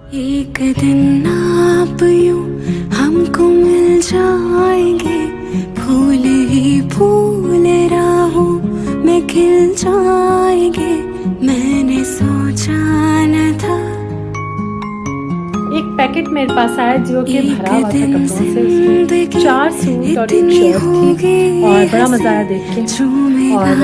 एक पैकेट मेरे पास आया जो कि भरा हुआ था कपड़ों से। उसमें 4 सूट और एक शर्ट थी और बड़ा मजा आया देख के। और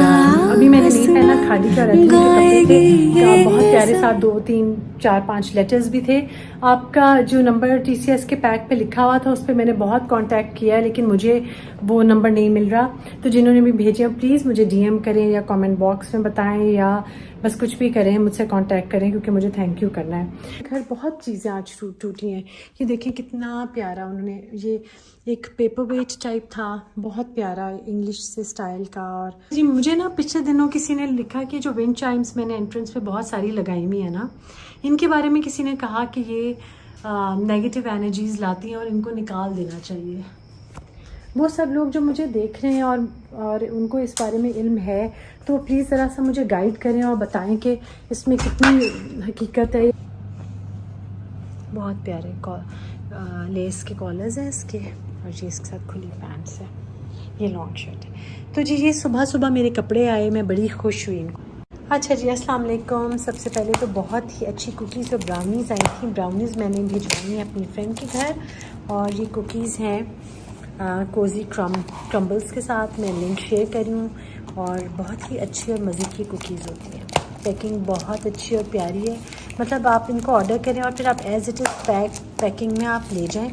अभी मैंने नहीं पहना, खादी का रहते के कपड़े थे, बहुत प्यारे साथ 2, 3, 4, 5 लेटर्स भी थे। आपका जो नंबर TCS के पैक पे लिखा हुआ था उस पर मैंने बहुत कांटेक्ट किया, लेकिन मुझे वो नंबर नहीं मिल रहा। तो जिन्होंने भी भेजे प्लीज़ मुझे DM करें या कमेंट बॉक्स में बताएं या बस कुछ भी करें, मुझसे कांटेक्ट करें क्योंकि मुझे थैंक यू करना है। घर बहुत चीज़ें आज टूटी हैं। ये देखें कितना प्यारा उन्होंने, ये एक पेपर वेट टाइप था, बहुत प्यारा इंग्लिश से स्टाइल का। और जी मुझे ना पिछले दिनों किसी ने लिखा कि जो विंड चाइम्स मैंने एंट्रेंस पे बहुत सारी लगाई हुई है ना, इनके बारे में किसी ने कहा कि ये नेगेटिव एनर्जीज लाती हैं और इनको निकाल देना चाहिए। वो सब लोग जो मुझे देख रहे हैं और उनको इस बारे में इल्म है तो प्लीज़ ज़रा सा मुझे गाइड करें और बताएं कि इसमें कितनी हकीकत है। बहुत प्यारे लेस के कॉलर्स हैं इसके, और ये इसके साथ खुली पैंट्स है, ये लॉन्ग शर्ट है। तो जी ये सुबह सुबह मेरे कपड़े आए, मैं बड़ी खुश हुई इनको। अच्छा जी अस्सलाम वालेकुम। सबसे पहले तो बहुत ही अच्छी कुकीज़ और ब्राउनीज़ आई थी। ब्राउनीज़ मैंने भिजवाई हैं अपनी फ्रेंड के घर, और ये कुकीज़ हैं कोजी क्रम्बल्स के साथ। मैं लिंक शेयर करी हूँ, और बहुत ही अच्छी और मज़े की कुकीज़ होती हैं। पैकिंग बहुत अच्छी और प्यारी है, मतलब आप इनको ऑर्डर करें और फिर आप एज़ इट इज़ पैकिंग में आप ले जाएं,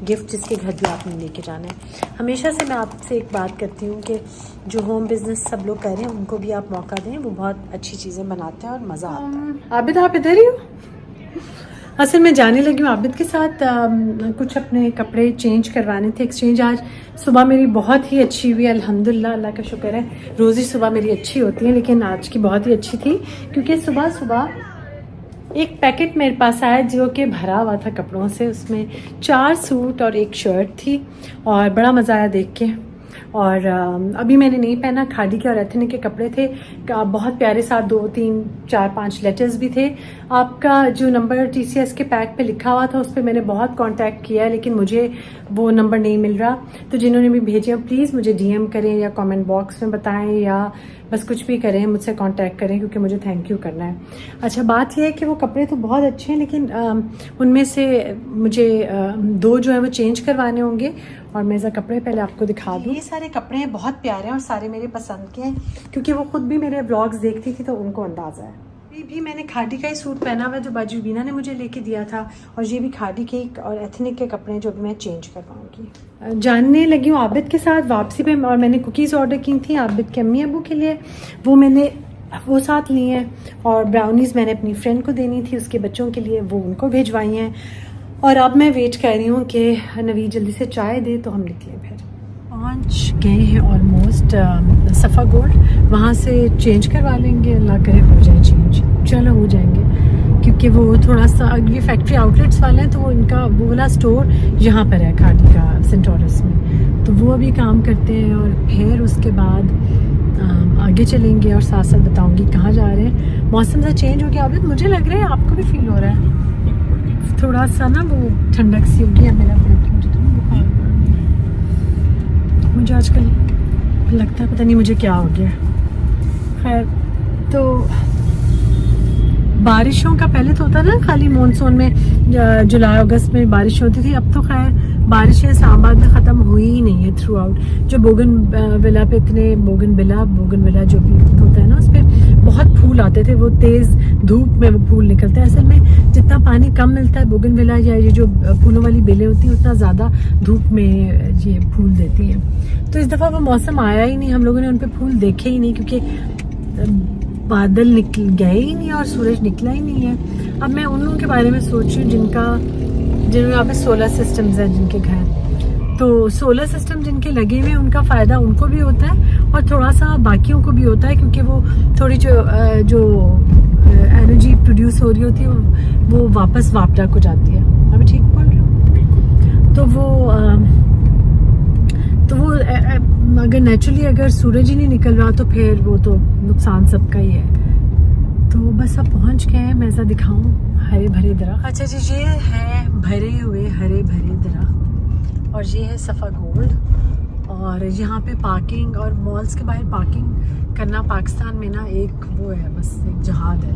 गिफ्ट जिसके घर भी आपने लेके जाना है। हमेशा से मैं आपसे एक बात करती हूँ कि जो होम बिज़नेस सब लोग कर रहे हैं उनको भी आप मौका दें, वो बहुत अच्छी चीज़ें बनाते हैं और मज़ा आता है। आबिद आप इधर ही हो? असल मैं जाने लगी हूँ आबिद के साथ, कुछ अपने कपड़े चेंज करवाने थे, एक्सचेंज। आज सुबह मेरी बहुत ही अच्छी हुई अल्हम्दुलिल्लाह, अल्लाह का शुक्र है। रोज़ ही सुबह मेरी अच्छी होती है, लेकिन आज की बहुत ही अच्छी थी क्योंकि सुबह सुबह एक पैकेट मेरे पास आया जो कि भरा हुआ था कपड़ों से। उसमें 4 सूट और एक शर्ट थी और बड़ा मज़ा आया देख के। और अभी मैंने नहीं पहना, खादी के और एथनिक के कपड़े थे, बहुत प्यारे साथ 2, 3, 4, 5 लेटर्स भी थे। आपका जो नंबर TCS के पैक पे लिखा हुआ था उस पर मैंने बहुत कांटेक्ट किया, लेकिन मुझे वो नंबर नहीं मिल रहा। तो जिन्होंने भी भेजे प्लीज़ मुझे DM करें या कमेंट बॉक्स में बताएं या बस कुछ भी करें, मुझसे कांटेक्ट करें क्योंकि मुझे थैंक यू करना है। अच्छा बात यह है कि वो कपड़े तो बहुत अच्छे हैं, लेकिन उनमें से मुझे 2 जो है वो चेंज करवाने होंगे, और मैं ज़रा कपड़े पहले आपको दिखा दूँ। ये सारे कपड़े हैं, बहुत प्यारे हैं और सारे मेरे पसंद के हैं क्योंकि वो खुद भी मेरे ब्लॉग्स देखती थी तो उनको अंदाज़ा है। भी मैंने खादी का ही सूट पहना हुआ जो बाजूबीना ने मुझे लेके दिया था, और ये भी खादी के और एथनिक के कपड़े जो भी मैं चेंज करवाऊंगी। जानने लगी हूँ आबिद के साथ वापसी पे, और मैंने कुकीज़ ऑर्डर की थी आबिद के अम्मी अबू के लिए, वो साथ ली हैं। और ब्राउनीज़ मैंने अपनी फ्रेंड को देनी थी उसके बच्चों के लिए, वो उनको भिजवाई हैं। और अब मैं वेट कर रही हूँ कि नवीद जल्दी से चाय दे तो हम निकलें। फिर पहुँच गए हैं ऑलमोस्ट सफ़ा गोल्ड, वहाँ से चेंज करवा लेंगे, अल्लाह करे हो जाए चेंज, चलो हो जाएंगे क्योंकि वो थोड़ा सा ये फैक्ट्री आउटलेट्स वाले हैं तो वो इनका वो वाला स्टोर यहाँ पर है खादी का सेंटोरस में, तो वो अभी काम करते हैं। और फिर उसके बाद आगे चलेंगे और साथ साथ बताऊँगी कहाँ जा रहे हैं। मौसम सा चेंज हो गया अभी, मुझे लग रहा है आपको भी फील हो रहा है थोड़ा सा ना, वो ठंडक सी हो गई है। मेरा मुझे आजकल लगता है पता नहीं मुझे क्या हो गया। खैर तो बारिशों का पहले तो होता ना खाली मानसून में जुलाई अगस्त में बारिश होती थी, अब तो खैर बारिशें इस्लामाबाद में ख़त्म हुई ही नहीं है थ्रू आउट। जो बोगनविला पे इतने बोगनविला जो भी होता है ना उस पर बहुत फूल आते थे, वो तेज़ धूप में वो फूल निकलते हैं। असल में जितना पानी कम मिलता है बोगनविला या ये जो फूलों वाली बेलें होती हैं उतना ज़्यादा धूप में ये फूल देती हैं। तो इस दफ़ा वो मौसम आया ही नहीं, हम लोगों ने उन पर फूल देखे ही नहीं क्योंकि बादल निकल गए ही नहीं और सूरज निकला ही नहीं है। अब मैं उन लोगों के बारे में सोच रही हूँ जिनमें यहाँ पे सोलर सिस्टम्स हैं, जिनके घर तो सोलर सिस्टम जिनके लगे हुए हैं उनका फ़ायदा उनको भी होता है और थोड़ा सा बाकियों को भी होता है क्योंकि वो थोड़ी जो एनर्जी प्रोड्यूस हो रही होती है वो वापस वापडा को जाती है। अभी ठीक बोल रही हूँ? तो वो अगर नेचुरली अगर सूरज ही नहीं निकल रहा तो फिर वो तो नुकसान सबका ही है। तो बस अब पहुँच गए हैं, मैं ऐसा दिखाऊँ हरे भरे दरख्त। अच्छा जी, ये है भरे हुए हरे भरे दरख्त और ये है सफ़ा गोल्ड। और यहाँ पे पार्किंग और मॉल्स के बाहर पार्किंग करना पाकिस्तान में ना एक वो है, बस एक जहाद है।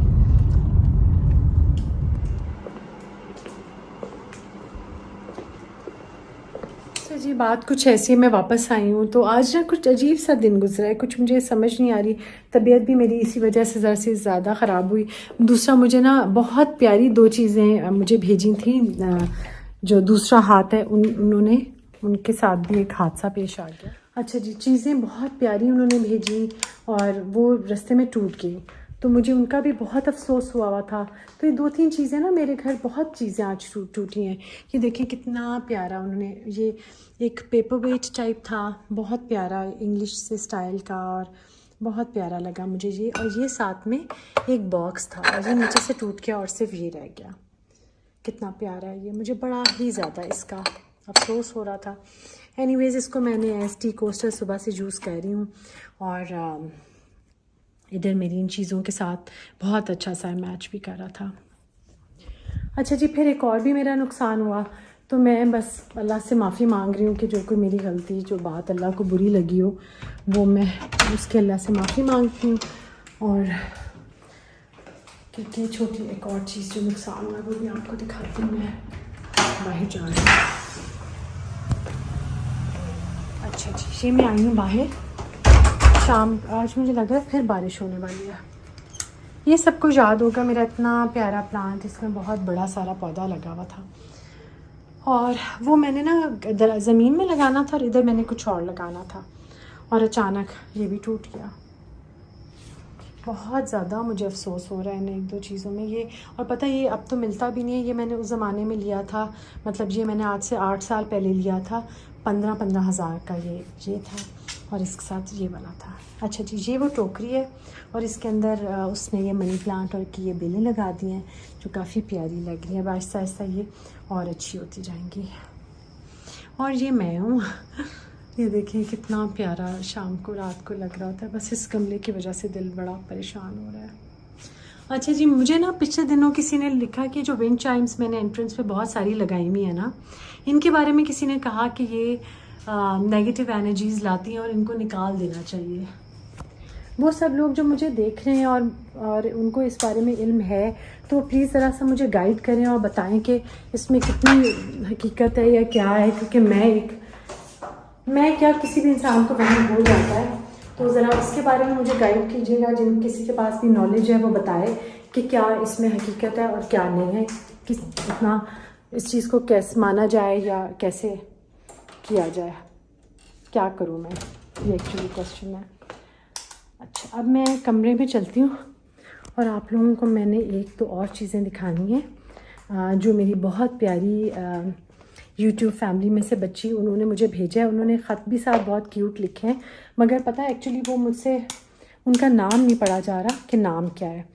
तो जी बात कुछ ऐसी, मैं वापस आई हूँ तो आज ना कुछ अजीब सा दिन गुजरा है, कुछ मुझे समझ नहीं आ रही। तबीयत भी मेरी इसी वजह से ज़रा से ज़्यादा ख़राब हुई। दूसरा मुझे ना बहुत प्यारी 2 चीज़ें मुझे भेजी थी। जो दूसरा हाथ है उन्होंने, उनके साथ भी एक हादसा पेश आ गया। अच्छा जी, चीज़ें बहुत प्यारी उन्होंने भेजी और वो रास्ते में टूट गई, तो मुझे उनका भी बहुत अफसोस हुआ था। तो ये 2-3 चीज़ें ना मेरे घर, बहुत चीज़ें आज टूटी हैं। ये देखें कितना प्यारा उन्होंने, ये एक पेपर वेट टाइप था, बहुत प्यारा इंग्लिश से स्टाइल का, और बहुत प्यारा लगा मुझे ये। और ये साथ में एक बॉक्स था और ये नीचे से टूट गया और सिर्फ ये रह गया। कितना प्यारा है ये, मुझे बड़ा ही ज़्यादा इसका अफसोस हो रहा था। एनीवेज़, इसको मैंने एस टी कोस्टर सुबह से यूज़ कर रही हूँ और इधर मेरी इन चीज़ों के साथ बहुत अच्छा सा मैच भी कर रहा था। अच्छा जी, फिर एक और भी मेरा नुकसान हुआ, तो मैं बस अल्लाह से माफ़ी मांग रही हूँ कि जो कोई मेरी गलती, जो बात अल्लाह को बुरी लगी हो, वो मैं उसके अल्लाह से माफ़ी मांगती हूँ। और क्योंकि छोटी एक और चीज़ जो नुकसान हुआ वो भी आपको दिखाती हूँ। मैं बाहर जा रही हूँ। अच्छा जी, ये मैं आई हूँ बाहर शाम, आज मुझे लग रहा है फिर बारिश होने वाली है। ये सबको याद होगा मेरा इतना प्यारा प्लांट, इसमें बहुत बड़ा सारा पौधा लगा हुआ था और वो मैंने ना ज़मीन में लगाना था और इधर मैंने कुछ और लगाना था और अचानक ये भी टूट गया। बहुत ज़्यादा मुझे अफसोस हो रहा है इन 1-2 चीज़ों में। ये और पता है, ये अब तो मिलता भी नहीं है। ये मैंने उस ज़माने में लिया था, मतलब ये मैंने आज से 8 साल पहले लिया था। 15-15 हज़ार का ये था और इसके साथ ये वाला था। अच्छा जी, ये वो टोकरी है और इसके अंदर उसने ये मनी प्लांट और की ये बेलें लगा दी हैं जो काफ़ी प्यारी लग रही है। अब आहिस्ता आहिस्ता ये और अच्छी होती जाएंगी। और ये मैं हूँ ये देखें कितना प्यारा शाम को रात को लग रहा होता है। बस इस गमले की वजह से दिल बड़ा परेशान हो रहा है। अच्छा जी, मुझे ना पिछले दिनों किसी ने लिखा कि जो विंड चाइम्स मैंने एंट्रेंस पे बहुत सारी लगाई हुई है ना, इनके बारे में किसी ने कहा कि ये नेगेटिव एनर्जीज़ लाती हैं और इनको निकाल देना चाहिए। वो सब लोग जो मुझे देख रहे हैं और उनको इस बारे में इल्म है, तो प्लीज़ ज़रा सा मुझे गाइड करें और बताएं कि इसमें कितनी हकीकत है या क्या है। क्योंकि मैं क्या, किसी भी इंसान को वहम हो जाता है, तो ज़रा उसके बारे में मुझे गाइड कीजिएगा। जिन किसी के पास भी नॉलेज है वो बताए कि क्या इसमें हकीकत है और क्या नहीं है, किस इतना इस चीज़ को कैसे माना जाए या कैसे किया जाए, क्या करूँ मैं, ये एक्चुअली क्वेश्चन है। अच्छा, अब मैं कमरे में चलती हूँ और आप लोगों को मैंने 1-2 और चीज़ें दिखानी है जो मेरी बहुत प्यारी यूट्यूब फैमिली में से बच्ची, उन्होंने मुझे भेजा है। उन्होंने ख़त भी साथ बहुत क्यूट लिखे हैं, मगर पता है एक्चुअली वो मुझसे उनका नाम नहीं पढ़ा जा रहा कि नाम क्या है।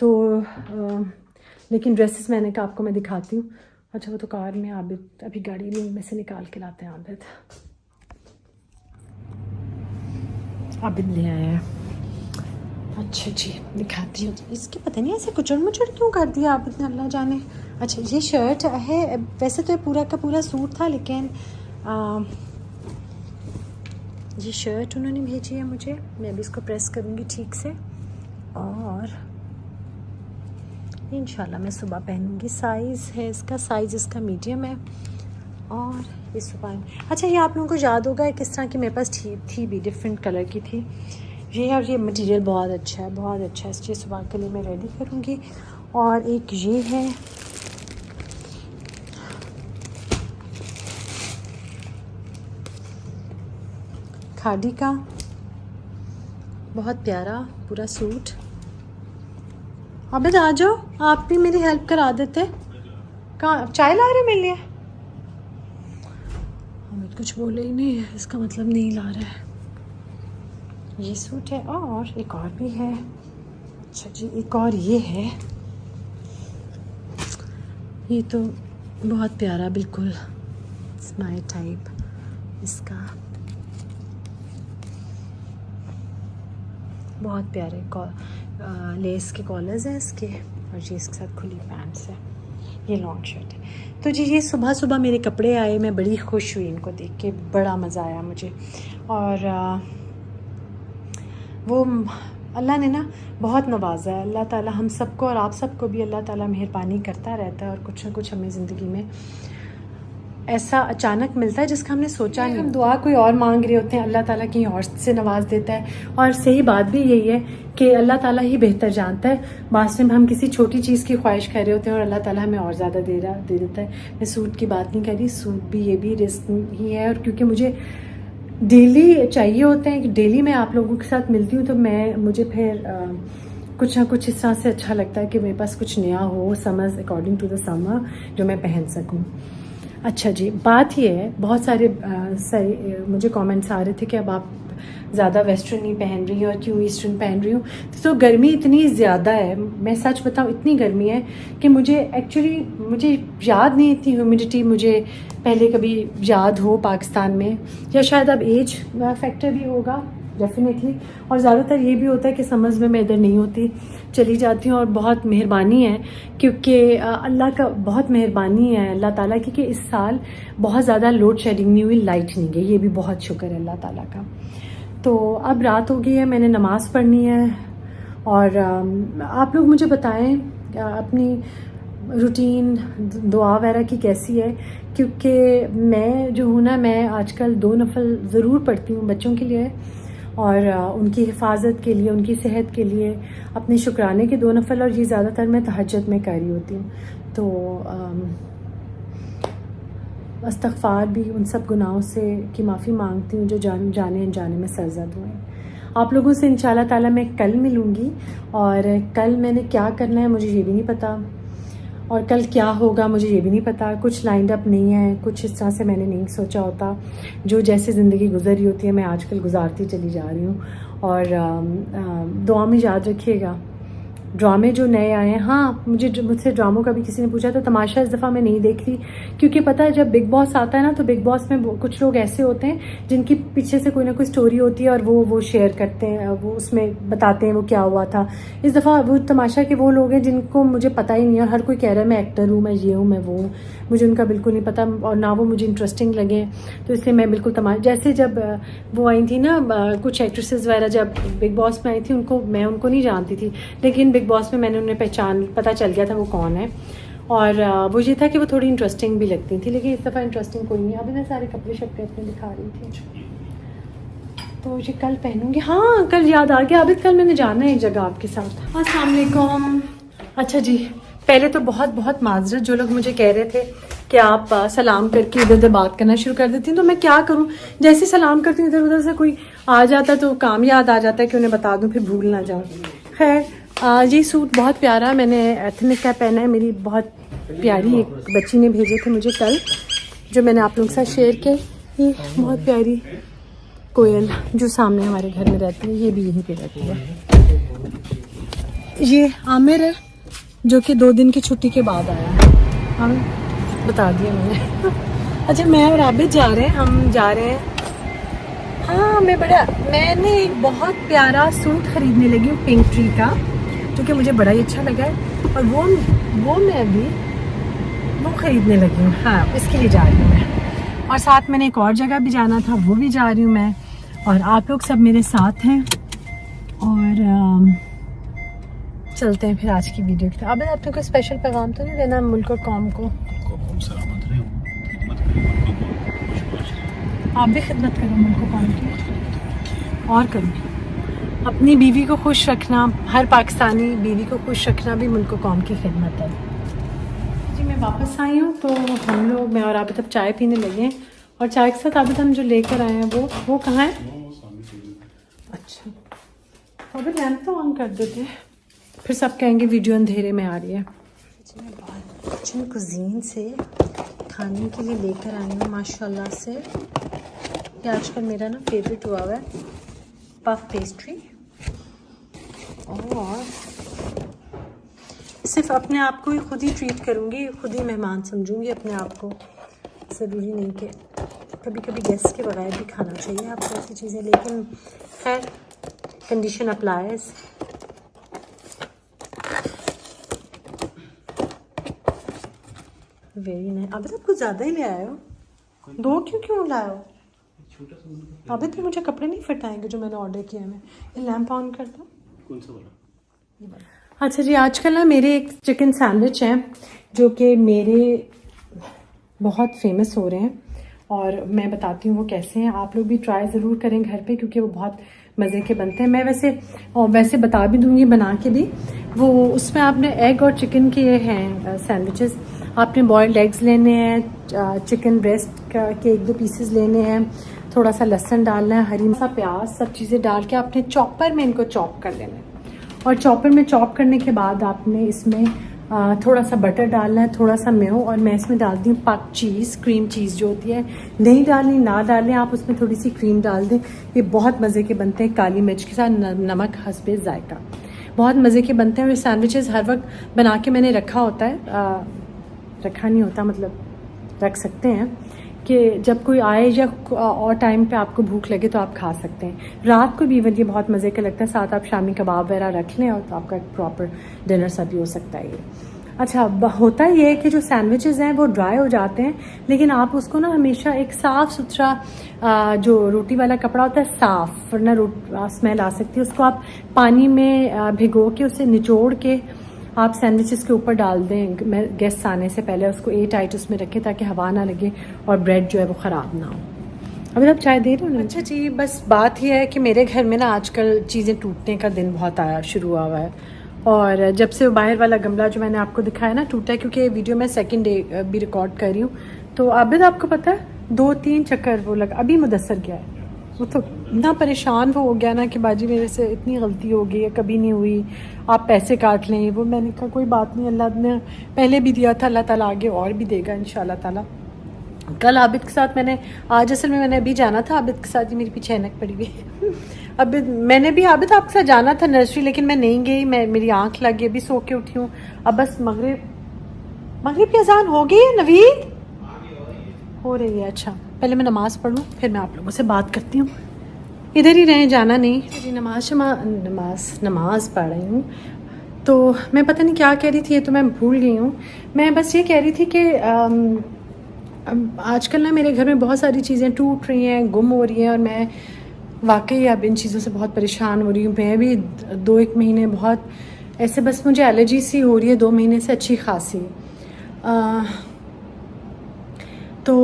तो लेकिन ड्रेसेस मैंने कहा आपको मैं दिखाती हूँ। अच्छा, वो तो कार में आबिद अभी गाड़ी में से निकाल के लाते हैं। आबिद ले आया है। अच्छा जी, दिखाती हूँ। इसके पता नहीं ऐसे कुचड़ मुचड़ क्यों कर दिया आबिद ने, अल्लाह जाने। अच्छा, ये शर्ट है, वैसे तो ये पूरा का पूरा सूट था, लेकिन ये शर्ट उन्होंने भेजी है मुझे। मैं अभी इसको प्रेस करूँगी ठीक से और इंशाल्लाह मैं सुबह पहनूँगी। साइज़ है इसका, साइज़ इसका मीडियम है और ये सुबह। अच्छा, ये आप लोगों को याद होगा किस तरह की मेरे पास थी भी, डिफरेंट कलर की थी ये। और ये मटेरियल बहुत अच्छा है, बहुत अच्छा है। इसलिए सुबह के लिए मैं रेडी करूँगी। और एक ये है, खादी का बहुत प्यारा पूरा सूट। अबे आ जाओ, आप भी मेरी हेल्प करा देते। कहाँ चाय ला रहे मेरे लिए? अमित कुछ बोले ही नहीं है, इसका मतलब नहीं ला रहा है। ये सूट है और एक और भी है। अच्छा जी, एक और ये है, ये तो बहुत प्यारा, बिल्कुल स्माइल टाइप इसका, बहुत प्यारे लेस के कॉलर्स हैं इसके और ये इसके साथ खुली पैंट्स है। ये लॉन्ग शर्ट है। तो जी ये सुबह सुबह मेरे कपड़े आए, मैं बड़ी खुश हुई इनको देख के, बड़ा मज़ा आया मुझे। और वो अल्लाह ने ना बहुत नवाजा है। अल्लाह ताला हम सबको और आप सबको भी अल्लाह ताला मेहरबानी करता रहता है, और कुछ ना कुछ हमें ज़िंदगी में ऐसा अचानक मिलता है जिसका हमने सोचा नहीं। हम दुआ कोई और मांग रहे होते हैं, अल्लाह ताला कहीं और से नवाज देता है। और सही बात भी यही है कि अल्लाह ताला ही बेहतर जानता है। बाद में हम किसी छोटी चीज़ की ख्वाहिश कर रहे होते हैं और अल्लाह ताला हमें और ज़्यादा दे देता है। मैं सूट की बात नहीं कर रही, सूट भी ये भी रिस्क ही है। और क्योंकि मुझे डेली चाहिए होते हैं कि डेली मैं आप लोगों के साथ मिलती हूँ, तो मुझे फिर कुछ ना कुछ इस तरह से अच्छा लगता है कि मेरे पास कुछ नया हो, summers according to the summer, जो मैं पहन सकूँ। अच्छा जी, बात ये है, बहुत सारे मुझे कमेंट्स आ रहे थे कि अब आप ज़्यादा वेस्टर्न नहीं पहन रही हो और क्यों ईस्टर्न पहन रही हूँ। तो गर्मी इतनी ज़्यादा है, मैं सच बताऊँ इतनी गर्मी है कि मुझे याद नहीं इतनी ह्यूमिडिटी मुझे पहले कभी याद हो पाकिस्तान में, या शायद अब एज फैक्टर भी होगा डेफिनेटली। और ज़्यादातर ये भी होता है कि समझ में मैं इधर नहीं होती, चली जाती हूँ। और बहुत मेहरबानी है, क्योंकि अल्लाह का बहुत मेहरबानी है अल्लाह ताला की, कि इस साल बहुत ज़्यादा लोड शेडिंग नहीं हुई, लाइट नहीं गई, ये भी बहुत शुक्र है अल्लाह ताला का। तो अब रात हो गई है, मैंने नमाज़ पढ़नी है। और आप लोग मुझे बताएं अपनी रूटीन दुआ वगैरह की कैसी है, क्योंकि मैं जो हूँ ना, मैं आजकल 2 नफल ज़रूर पढ़ती हूँ बच्चों के लिए, और उनकी हिफाजत के लिए, उनकी सेहत के लिए, अपने शुक्राने के 2 नफल, और ये ज़्यादातर मैं तहज्जुद में कर रही होती हूँ। तो इस्तग़फ़ार भी उन सब गुनाहों से की माफ़ी मांगती हूँ जो जाने अनजाने में सरज़द हुए। आप लोगों से इंशाल्लाह ताला मैं कल मिलूँगी, और कल मैंने क्या करना है मुझे ये भी नहीं पता, और कल क्या होगा मुझे ये भी नहीं पता। कुछ लाइंड अप नहीं है, कुछ इस तरह से मैंने नहीं सोचा होता। जो जैसे ज़िंदगी गुजर रही होती है मैं आजकल गुजारती चली जा रही हूँ। और दुआ में याद रखिएगा, ड्रामे जो नए आए हैं, हाँ मुझसे ड्रामों का भी किसी ने पूछा, तो तमाशा इस दफ़ा मैं नहीं देख रही, क्योंकि पता है जब बिग बॉस आता है ना, तो बिग बॉस में कुछ लोग ऐसे होते हैं जिनकी पीछे से कोई ना कोई स्टोरी होती है, और वो शेयर करते हैं, वो उसमें बताते हैं वो क्या हुआ था। इस दफ़ा वो तमाशा के वो लोग हैं जिनको मुझे पता ही नहीं है, हर कोई कह रहा है मैं एक्टर हूँ, मैं ये हूँ, मैं वो हूँ, मुझे उनका बिल्कुल नहीं पता, और ना वो मुझे इंटरेस्टिंग लगे। तो इसलिए मैं बिल्कुल जैसे जब वो आई थी ना, कुछ एक्ट्रेसेस वगैरह जब बिग बॉस में आई थी, मैं उनको नहीं जानती थी, लेकिन बिग बॉस में मैंने उन्हें पता चल गया था वो कौन है। और वो ये था कि वो थोड़ी इंटरेस्टिंग भी लगती थी, लेकिन इस दफ़ा इंटरेस्टिंग कोई नहीं। अभी मैं सारे कपड़े शपड़े अपने दिखा रही थी, तो ये कल पहनूंगी। हाँ कल याद आ गया, अभी कल मैंने जाना है एक जगह आपके साथ। अस्सलाम वालेकुम। अच्छा जी, पहले तो बहुत बहुत माजरत, जो लोग मुझे कह रहे थे कि आप सलाम करके इधर उधर बात करना शुरू कर देती हैं, तो मैं क्या करूं, जैसे सलाम करती हूँ इधर उधर से कोई आ जाता तो काम याद आ जाता है कि उन्हें बता दूं, फिर भूल ना जाऊं। खैर ये सूट बहुत प्यारा है, मैंने एथनिक का पहना है, मेरी बहुत प्यारी एक बच्ची ने भेजे थे मुझे कल, जो मैंने आप लोगों के साथ शेयर किए। ये बहुत प्यारी कोयल जो सामने हमारे घर में रहती है, ये भी यहीं पे रहती है। ये आमिर है जो कि 2 दिन की छुट्टी के बाद आया है, हम बता दिया मैंने। अच्छा मैं और आबिद जा रहे हैं, हम जा रहे हैं। हाँ मैंने एक बहुत प्यारा सूट खरीदने लगी हूँ पिंक ट्री का, जो कि मुझे बड़ा ही अच्छा लगा है, और वो मैं अभी वो खरीदने लगी हूँ। हाँ इसके लिए जा रही हूँ मैं, और साथ मैंने एक और जगह भी जाना था, वो भी जा रही हूँ मैं, और आप लोग सब मेरे साथ हैं। और चलते हैं फिर आज की वीडियो की। अब आपने कोई स्पेशल पैगाम तो नहीं देना मुल्क और कौम को? आप भी खिदमत करो मुल्क और कौम की, और करो। अपनी बीवी को खुश रखना, हर पाकिस्तानी बीवी को खुश रखना भी मुल्क और कौम की खिदमत है। जी मैं वापस आई हूँ, तो हम लोग, मैं और आबिद अब चाय पीने लगे हैं, और चाय के साथ आबिद हम जो लेकर आए हैं वो कहाँ है? अच्छा अभी लैंप तो ऑन कर देते हैं, फिर सब कहेंगे वीडियो अंधेरे में आ रही है। मैं किचन कुजीन से खाने के लिए लेकर आई हूँ माशाल्लाह से। ये आजकल मेरा ना फेवरेट हुआ है पफ पेस्ट्री, और सिर्फ अपने आप को ही खुद ही ट्रीट करूँगी, खुद ही मेहमान समझूंगी अपने आप को। ज़रूरी नहीं कि कभी कभी गेस्ट के बगैर भी खाना चाहिए आपको ऐसी चीज़ें, लेकिन खैर कंडीशन अप्लाइज। Very nice. अब तो कुछ ज़्यादा ही ले आए हो, दो क्यों लाए हो? अभी तो मुझे कपड़े नहीं फिट आएंगे जो मैंने ऑर्डर किए हैं। ये लैंप ऑन कर दो। कौन सा वाला? अच्छा जी, आजकल ना मेरे एक चिकन सैंडविच हैं जो कि मेरे बहुत फेमस हो रहे हैं और मैं बताती हूँ वो कैसे हैं। आप लोग भी ट्राई ज़रूर करें घर पे क्योंकि वो बहुत मज़े के बनते हैं। मैं वैसे बता भी दूँगी बना के भी। वो उसमें आपने एग और चिकन के हैं सैंडविचेस। आपने बॉयल्ड एग्स लेने हैं, चिकन ब्रेस्ट के 1-2 पीसेस लेने हैं, थोड़ा सा लहसुन डालना है, हरी सा प्याज, सब चीज़ें डाल के आपने चॉपर में इनको चॉप कर लेना है। और चॉपर में चॉप करने के बाद आपने इसमें थोड़ा सा बटर डालना है, थोड़ा सा मेयो, और मैं इसमें डालती हूँ पक चीज़, क्रीम चीज़ जो होती है। नहीं डालनी ना डालें, आप उसमें थोड़ी सी क्रीम डाल दें। ये बहुत मज़े के बनते हैं, काली मिर्च के साथ, नमक हस्बे जायका, बहुत मज़े के बनते हैं। और सैंडविचेस हर वक्त बना के मैंने रखा होता है, रखा नहीं होता मतलब रख सकते हैं कि जब कोई आए या और टाइम पे आपको भूख लगे तो आप खा सकते हैं। रात को भी इवन ये बहुत मज़े का लगता है, साथ आप शामी कबाब वगैरह रख लें और तो आपका प्रॉपर डिनर सा भी हो सकता है ये। अच्छा, होता ये है कि जो सैंडविचेस हैं वो ड्राई हो जाते हैं, लेकिन आप उसको ना हमेशा एक साफ़ सुथरा जो रोटी वाला कपड़ा होता है साफ़, वरना स्मेल आ सकती है। उसको आप पानी में भिगो के उसे निचोड़ के आप सैंडविचेस के ऊपर डाल दें। मैं गेस्ट आने से पहले उसको टाइट उसमें रखें ताकि हवा ना लगे और ब्रेड जो है वो ख़राब ना हो। अभी आप चाय दे रहे हो ना? अच्छा जी, बस बात यह है कि मेरे घर में ना आजकल चीज़ें टूटने का दिन बहुत शुरू हुआ है। और जब से वो बाहर वाला गमला जो मैंने आपको दिखाया ना टूटा है, क्योंकि वीडियो मैं सेकंड डे भी रिकॉर्ड कर रही हूँ, तो अभी तो आपको पता है 2-3 चक्कर वो लगा। अभी मुदस्सर गया है, वो तो इतना परेशान वो हो गया ना कि बाजी मेरे से इतनी गलती हो गई है, कभी नहीं हुई, आप पैसे काट लें। वो मैंने कहा कोई बात नहीं, अल्लाह ने पहले भी दिया था, अल्लाह ताला आगे और भी देगा इंशाल्लाह ताला। कल आबिद के साथ आज असल में मैंने अभी जाना था आबिद के साथ, ही मेरी पीछे ऐनक पड़ी हुई है। अब मैंने भी आबिद आपके साथ जाना था नर्सरी, लेकिन मैं नहीं गई, मेरी आँख लग गई, अभी सो के उठी हूँ। अब बस मगरिब की अजान हो गई है नवीद, हो रही है। अच्छा, पहले मैं नमाज़ पढ़ लूँ फिर मैं आप लोगों से बात करती हूँ। इधर ही रहें, जाना नहीं जी। नमाज पढ़ रही हूँ, तो मैं पता नहीं क्या कह रही थी, ये तो मैं भूल गई हूँ। मैं बस ये कह रही थी कि आजकल ना मेरे घर में बहुत सारी चीज़ें टूट रही हैं, गुम हो रही हैं, और मैं वाकई अब इन चीज़ों से बहुत परेशान हो रही हूँ। मैं भी 2-1 महीने बहुत ऐसे बस मुझे एलर्जी सी हो रही है, 2 महीने से अच्छी खासी। तो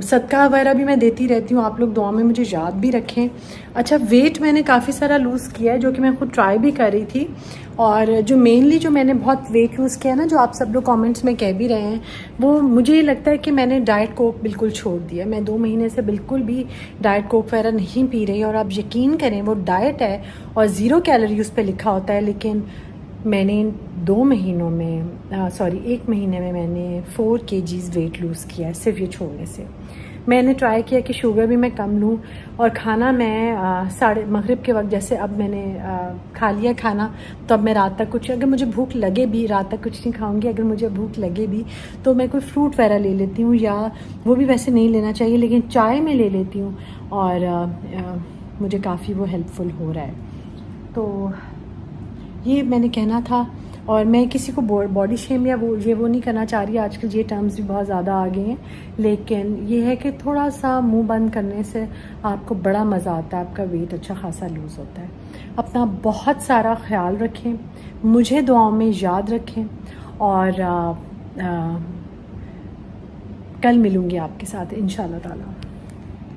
सदका वगैरह भी मैं देती रहती हूँ, आप लोग दुआ में मुझे याद भी रखें। अच्छा, वेट मैंने काफ़ी सारा लूज़ किया है, जो कि मैं खुद ट्राई भी कर रही थी। और जो मेनली जो मैंने बहुत वेट लूज़ किया ना, जो आप सब लोग कमेंट्स में कह भी रहे हैं, वो मुझे ये लगता है कि मैंने डाइट कोक बिल्कुल छोड़ दिया। मैं 2 महीने से बिल्कुल भी डाइट कोक वगैरह नहीं पी रही, और आप यकीन करें वो डाइट है और 0 कैलोरी उस पर लिखा होता है, लेकिन मैंने 2 महीनों में 1 महीने में मैंने 4 kgs वेट लूज़ किया है सिर्फ ये छोड़ने से। मैंने ट्राई किया कि शुगर भी मैं कम लूँ, और खाना मैं मगरिब के वक्त, जैसे अब मैंने खा लिया खाना, तो अब मैं रात तक कुछ, अगर मुझे भूख लगे भी, रात तक कुछ नहीं खाऊंगी। अगर मुझे भूख लगे भी तो मैं कोई फ्रूट वगैरह ले लेती हूँ, या वो भी वैसे नहीं लेना चाहिए, लेकिन चाय में ले लेती हूँ, और मुझे काफ़ी वो हेल्पफुल हो रहा है। तो ये मैंने कहना था। और मैं किसी को बॉडी शेम या वो नहीं करना चाह रही, आजकल ये टर्म्स भी बहुत ज़्यादा आ गए हैं, लेकिन ये है कि थोड़ा सा मुंह बंद करने से आपको बड़ा मज़ा आता है, आपका वेट अच्छा खासा लूज़ होता है। अपना बहुत सारा ख्याल रखें, मुझे दुआओं में याद रखें, और कल मिलूँगी आपके साथ इंशाल्लाह ताला।